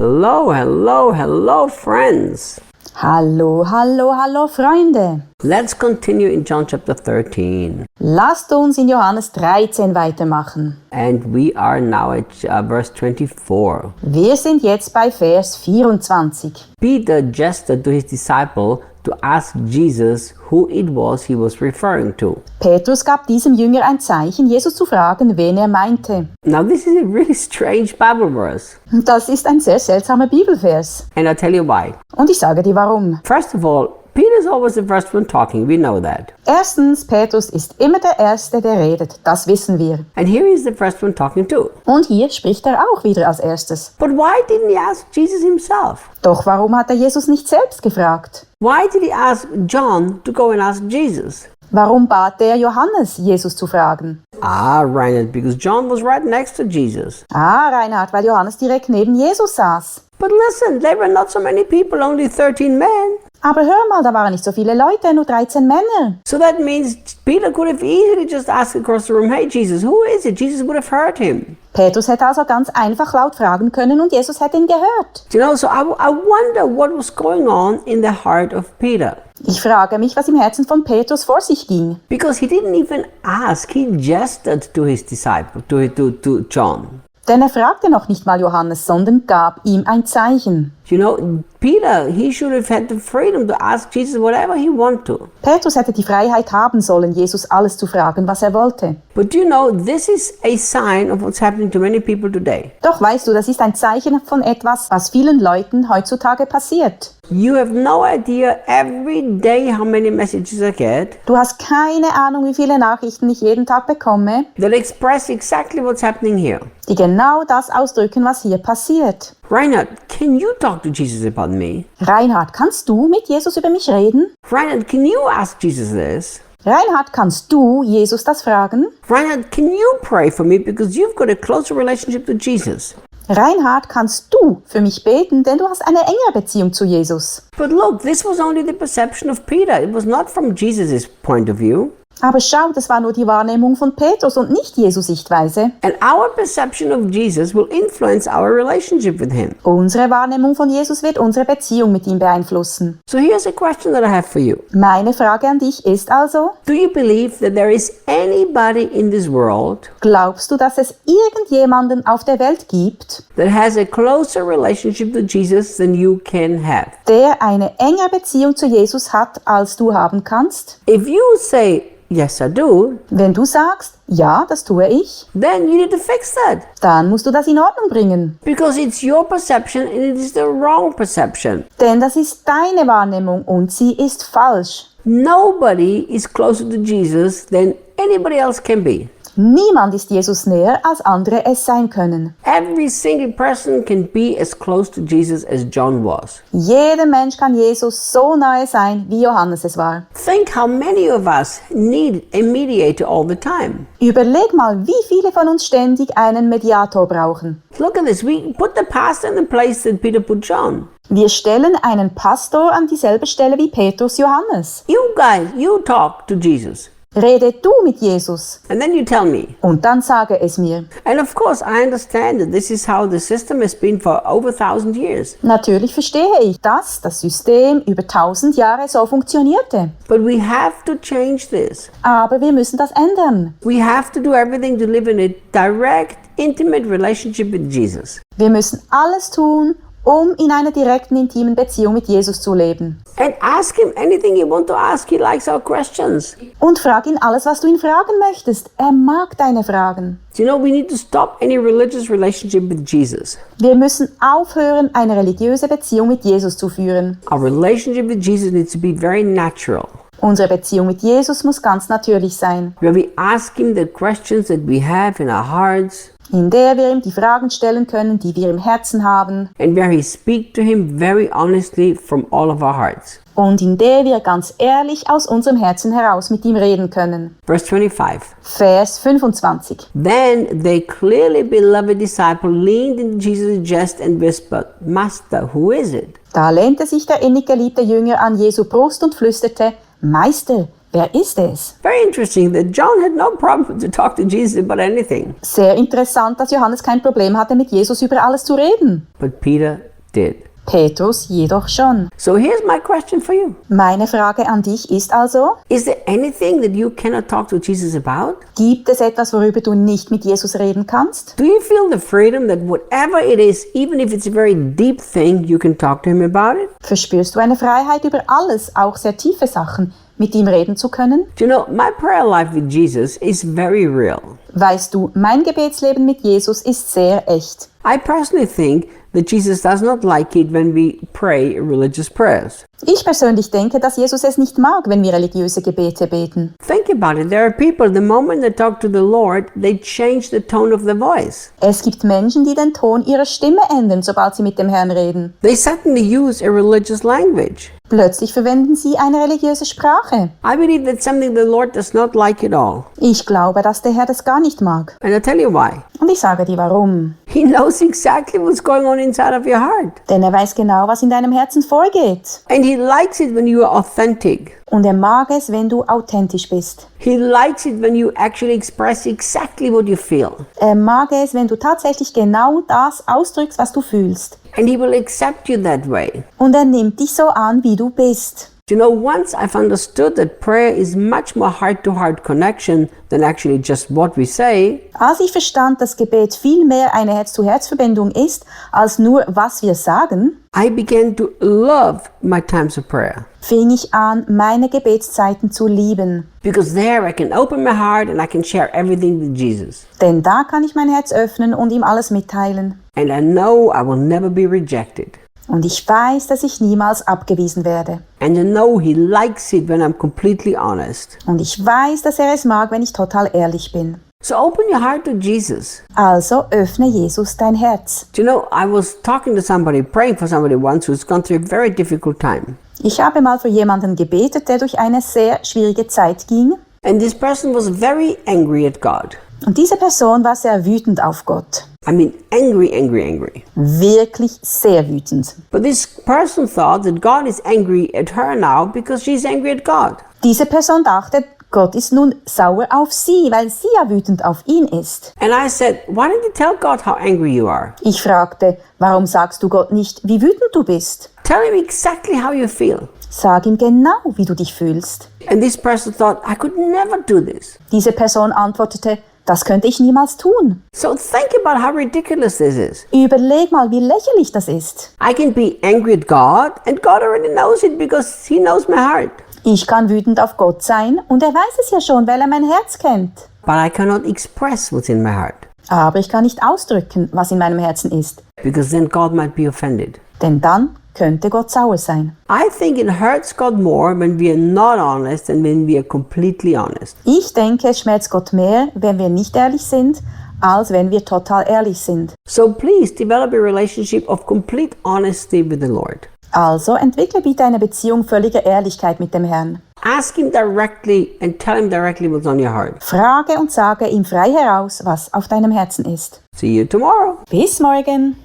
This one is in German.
Hello, hello, hello, friends. Hallo, hallo, hallo, Freunde. Let's continue in John chapter 13. Lasst uns in Johannes 13 weitermachen. And we are now at verse 24. Wir sind jetzt bei Vers 24. Peter gestured to his disciple to ask Jesus who it was he was referring to. Petrus gab diesem Jünger ein Zeichen, Jesus zu fragen, wen er meinte. Now this is a really strange Bible verse. Das ist ein sehr seltsamer Bibelvers. And I'll tell you why. Und ich sage dir warum. First of all, Peter's always the first one talking. We know that. Erstens, Petrus ist immer der Erste, der redet. Das wissen wir. And here he's the first one talking too. Und hier spricht er auch wieder als erstes. But why didn't he ask Jesus himself? Doch warum hat er Jesus nicht selbst gefragt? Why did he ask John to go and ask Jesus? Warum bat er Johannes, Jesus zu fragen? Ah, Reinhard, because John was right next to Jesus. Ah, Reinhard, weil Johannes direkt neben Jesus saß. But listen, there were not so many people, only 13 men. Aber hör mal, da waren nicht so viele Leute, nur 13 Männer. So that means Peter could have easily just asked across the room, hey Jesus, who is it? Jesus would have heard him. Petrus hätte also ganz einfach laut fragen können und Jesus hätte ihn gehört. You know, so I wonder what was going on in the heart of Peter. Ich frage mich, was im Herzen von Petrus vor sich ging. Because he didn't even ask, he gestured to his disciple, to John. Denn er fragte noch nicht mal Johannes, sondern gab ihm ein Zeichen. You know, Peter, he should have had the freedom to ask Jesus whatever he wanted to. Petrus hätte die Freiheit haben sollen, Jesus alles zu fragen, was er wollte. But you know, this is a sign of what's happening to many people today. Doch weißt du, das ist ein Zeichen von etwas, was vielen Leuten heutzutage passiert. You have no idea every day how many messages I get Du hast keine Ahnung, wie viele Nachrichten ich jeden Tag bekomme, that express exactly what's happening here. die genau das ausdrücken, was hier passiert. Reinhard, can you talk to Jesus about me? Reinhard, kannst du mit Jesus über mich reden? Reinhard, can you ask Jesus this? Reinhard, kannst du Jesus das fragen? Reinhard, can you pray for me because you've got a closer relationship to Jesus? Reinhard, kannst du für mich beten, denn du hast eine engere Beziehung zu Jesus. But look, this was only the perception of Peter. It was not from Jesus' point of view. Aber schau, das war nur die Wahrnehmung von Petrus und nicht Jesu Sichtweise. And our perception of Jesus will influence our relationship with him. Unsere Wahrnehmung von Jesus wird unsere Beziehung mit ihm beeinflussen. So here's a question that I have for you. Meine Frage an dich ist also, Do you believe that there is anybody in this world glaubst du, dass es irgendjemanden auf der Welt gibt, that has a closer relationship to Jesus than you can have? der eine engere Beziehung zu Jesus hat, als du haben kannst? If you say, yes, I do, Wenn du sagst, ja, das tue ich, then you need to fix that. dann musst du das in Ordnung bringen. Because it's your perception and it is the wrong perception. Denn das ist deine Wahrnehmung und sie ist falsch. Nobody is closer to Jesus than anybody else can be. Niemand ist Jesus näher, als andere es sein können. Every single person can be as close to Jesus as John was. Jeder Mensch kann Jesus so nahe sein, wie Johannes es war. Think how many of us need a mediator all the time. Überleg mal, wie viele von uns ständig einen Mediator brauchen. Look at this. We put the pastor in the place that Peter put John. Wir stellen einen Pastor an dieselbe Stelle wie Petrus Johannes. You guys, you talk to Jesus. Rede du mit Jesus And then you tell me. und dann sage es mir. And of course, I understand that this is how the system has been for over 1,000 years. Natürlich verstehe ich, dass das System über 1000 Jahre so funktionierte. But we have to change this. Aber wir müssen das ändern. We have to do everything to live in a direct, intimate relationship with Jesus. Wir müssen alles tun, um in einer direkten, intimen Beziehung mit Jesus zu leben. And ask him anything you want to ask. He likes our questions. Und frag ihn alles, was du ihn fragen möchtest. Er mag deine Fragen. You know, we need to stop any religious relationship with Jesus. Wir müssen aufhören, eine religiöse Beziehung mit Jesus zu führen. Our relationship with Jesus needs to be very natural, Unsere Beziehung mit Jesus muss ganz natürlich sein, where we ask him the questions that we have in our hearts, in der wir ihm die Fragen stellen können, die wir im Herzen haben, and where we speak to him very honestly from all of our hearts. und in der wir ganz ehrlich aus unserem Herzen heraus mit ihm reden können. Verse 25. Vers 25. Then the clearly beloved disciple leaned into Jesus' chest and whispered, Master, who is it? Da lehnte sich der innig geliebte Jünger an Jesu Brust und flüsterte, Meister, wer ist es? Very interesting that John had no problem to talk to Jesus about anything. Sehr interessant, dass Johannes kein Problem hatte, mit Jesus über alles zu reden. But Peter did. Petrus jedoch schon. So here's my question for you. Meine Frage an dich ist also, Is there anything that you cannot talk to Jesus about? gibt es etwas, worüber du nicht mit Jesus reden kannst? Do you feel the freedom that whatever it is, even if it's a very deep thing, you can talk to him about it? Verspürst du eine Freiheit über alles, auch sehr tiefe Sachen, mit ihm reden zu können? Do you know, my prayer life with Jesus is very real. Weißt du, mein Gebetsleben mit Jesus ist sehr echt. I personally think that Jesus does not like it when we pray religious prayers. Ich persönlich denke, dass Jesus es nicht mag, wenn wir religiöse Gebete beten. Think about it. There are people, the moment they talk to the Lord, they change the tone of their voice. Es gibt Menschen, die den Ton ihrer Stimme ändern, sobald sie mit dem Herrn reden. They suddenly use a religious language. Plötzlich verwenden sie eine religiöse Sprache. I believe that's something the Lord does not like at all. Ich glaube, dass der Herr das gar nicht mag. And I'll tell you why. Und ich sage dir warum. He knows exactly what's going on inside of your heart. Denn er weiß genau, was in deinem Herzen vorgeht. And he likes it when you are authentic. Und er mag es, wenn du authentisch bist. He likes it when you actually express exactly what you feel. Er mag es, wenn du tatsächlich genau das ausdrückst, was du fühlst. And he will accept you that way. Und er nimmt dich so an, wie du bist. You know, once I've understood that prayer is much more heart-to-heart connection than actually just what we say, Als ich verstand, dass Gebet viel mehr eine Herz-zu-Herz-Verbindung ist, als nur, was wir sagen, I began to love my times of prayer. fing ich an, meine Gebetszeiten zu lieben. Because there I can open my heart and I can share everything with Jesus. Denn da kann ich mein Herz öffnen und ihm alles mitteilen. And I know I will never be rejected. Und ich weiß, dass ich niemals abgewiesen werde. And I know he likes it when I'm completely honest. Und ich weiß, dass er es mag, wenn ich total ehrlich bin. So open your heart to Jesus. Also öffne Jesus dein Herz. Do you know, I was talking to somebody, praying for somebody once who's gone through a very difficult time. Ich habe mal für jemanden gebetet, der durch eine sehr schwierige Zeit ging. And this person was very angry at God. Und diese Person war sehr wütend auf Gott. I mean, angry, angry, angry. Wirklich sehr wütend. But this person thought that God is angry at her now because she's angry at God. Diese Person dachte, Gott ist nun sauer auf sie, weil sie ja wütend auf ihn ist. And I said, why don't you tell God how angry you are? Ich fragte, warum sagst du Gott nicht, wie wütend du bist? Tell him exactly how you feel. Sag ihm genau, wie du dich fühlst. And this person thought, I could never do this. Diese Person antwortete, das könnte ich niemals tun. So think about how ridiculous this is. Überleg mal, wie lächerlich das ist. I can be angry at God and God already knows it because he knows my heart. Ich kann wütend auf Gott sein und er weiß es ja schon, weil er mein Herz kennt. But I cannot express what's in my heart Aber ich kann nicht ausdrücken, was in meinem Herzen ist. because then God might be offended. Denn dann könnte Gott sauer sein. I think it hurts God more when we are not honest than when we are completely honest. Ich denke, es schmerzt Gott mehr, wenn wir nicht ehrlich sind, als wenn wir total ehrlich sind. So please develop a relationship of complete honesty with the Lord. Also entwickle bitte eine Beziehung völliger Ehrlichkeit mit dem Herrn. Ask him directly and tell him directly what's on your heart. Frage und sage ihm frei heraus, was auf deinem Herzen ist. See you tomorrow. Bis morgen!